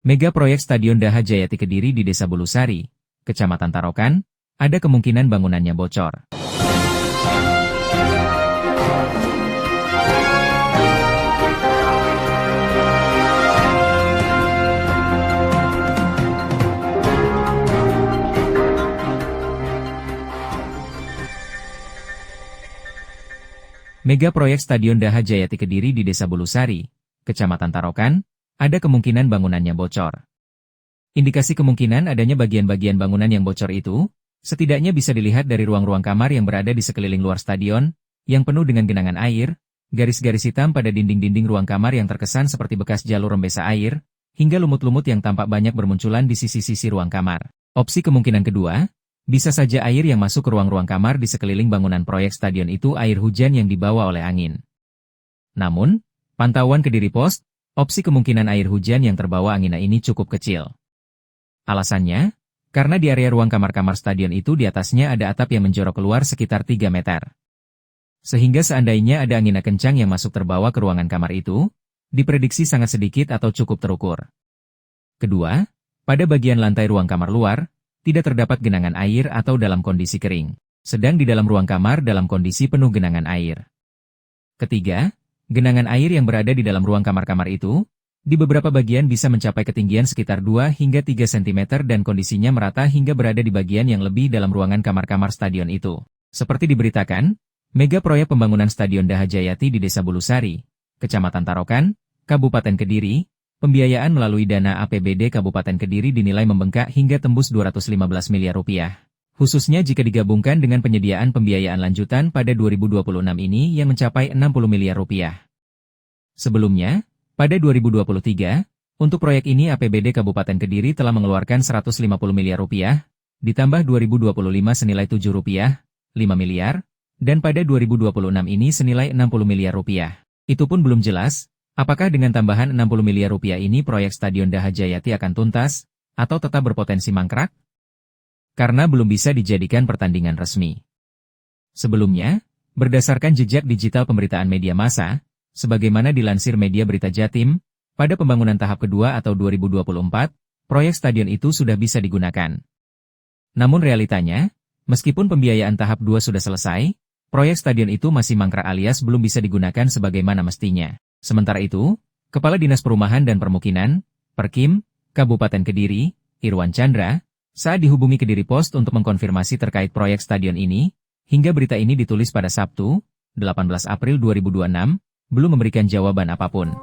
Mega proyek Stadion Daha Jayati Kediri di Desa Bulusari, Kecamatan Tarokan, ada kemungkinan bangunannya bocor. Mega proyek Stadion Daha Jayati Kediri di Desa Bulusari, Kecamatan Tarokan, ada kemungkinan bangunannya bocor. Indikasi kemungkinan adanya bagian-bagian bangunan yang bocor itu, setidaknya bisa dilihat dari ruang-ruang kamar yang berada di sekeliling luar stadion, yang penuh dengan genangan air, garis-garis hitam pada dinding-dinding ruang kamar yang terkesan seperti bekas jalur rembesa air, hingga lumut-lumut yang tampak banyak bermunculan di sisi-sisi ruang kamar. Opsi kemungkinan kedua, bisa saja air yang masuk ke ruang-ruang kamar di sekeliling bangunan proyek stadion itu air hujan yang dibawa oleh angin. Namun, pantauan Kediri Post, opsi kemungkinan air hujan yang terbawa angin ini cukup kecil. Alasannya, karena di area ruang kamar-kamar stadion itu di atasnya ada atap yang menjorok keluar sekitar 3 meter. Sehingga seandainya ada angin kencang yang masuk terbawa ke ruangan kamar itu, diprediksi sangat sedikit atau cukup terukur. Kedua, pada bagian lantai ruang kamar luar, tidak terdapat genangan air atau dalam kondisi kering, sedang di dalam ruang kamar dalam kondisi penuh genangan air. Ketiga, genangan air yang berada di dalam ruang kamar-kamar itu, di beberapa bagian bisa mencapai ketinggian sekitar 2 hingga 3 cm dan kondisinya merata hingga berada di bagian yang lebih dalam ruangan kamar-kamar stadion itu. Seperti diberitakan, mega proyek pembangunan Stadion Daha Jayati di Desa Bulusari, Kecamatan Tarokan, Kabupaten Kediri, pembiayaan melalui dana APBD Kabupaten Kediri dinilai membengkak hingga tembus 215 miliar rupiah. Khususnya jika digabungkan dengan penyediaan pembiayaan lanjutan pada 2026 ini yang mencapai 60 miliar rupiah. Sebelumnya, pada 2023, untuk proyek ini APBD Kabupaten Kediri telah mengeluarkan 150 miliar rupiah, ditambah 2025 senilai 7 rupiah, 5 miliar, dan pada 2026 ini senilai 60 miliar rupiah. Itu pun belum jelas, apakah dengan tambahan 60 miliar rupiah ini proyek Stadion Daha Jayati akan tuntas, atau tetap berpotensi mangkrak? Karena belum bisa dijadikan pertandingan resmi. Sebelumnya, berdasarkan jejak digital pemberitaan media massa, sebagaimana dilansir media berita Jatim, pada pembangunan tahap kedua atau 2024, proyek stadion itu sudah bisa digunakan. Namun realitanya, meskipun pembiayaan tahap 2 sudah selesai, proyek stadion itu masih mangkrak alias belum bisa digunakan sebagaimana mestinya. Sementara itu, Kepala Dinas Perumahan dan Permukiman, Perkim, Kabupaten Kediri, Irwan Chandra, saat dihubungi Kediri Post untuk mengkonfirmasi terkait proyek stadion ini, hingga berita ini ditulis pada Sabtu, 18 April 2026, belum memberikan jawaban apapun.